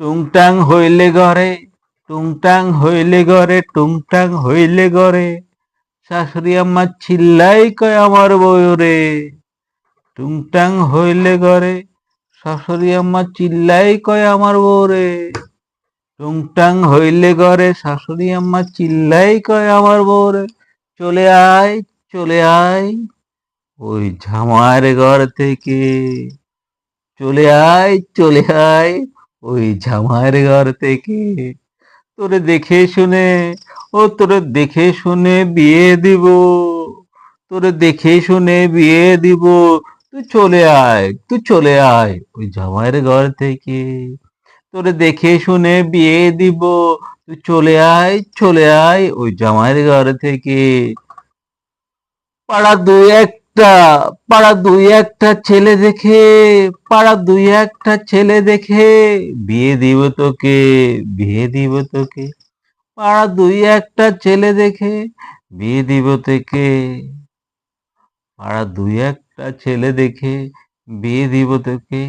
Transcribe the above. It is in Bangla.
টুংটাং হইলে ঘরে, টুংটাং হইলে ঘরে, টুংটাং হইলে ঘরে, শাশুড়ি আম্মা চিল্লাই কয় আমার বউ রে। টুংটাং হইলে ঘরে, শাশুড়ি আম্মা চিল্লাই কয় আমার বউ রে। টুংটাং হইলে ঘরে, শাশুড়ি আম্মা চিল্লাই কয় আমার বউ রে। চলে আয়, চলে আয়, ওই ঝামার ঘর থেকে। চলে আয়, চলে আয়, ওই ঝামার ঘর থেকে। তোরে দেখে শুনে, ও তোরে দেখে শুনে বিয়ে দিব। তোরে দেখে শুনে বিয়ে দিব। তুই চলে আয়, তুই চলে আয়, ওই জামাইয়ের ঘর থেকে। তোরে দেখে শুনে বিয়ে দিব। তুই চলে আয়, চলে আয়, ওই জামাইয়ের ঘর থেকে। পাড়া দুই একটা, পাড়া দুই একটা ছেলে দেখে, পাড়া দুই একটা ছেলে দেখে, বিয়ে দিব তোকে, বিয়ে দিব তোকে। পাড়া দুই একটা ছেলে দেখে, বিয়ে দিব তোকে। পাড়া দুই একটা ছেলে দেখে, বিয়ে দিব তোকে।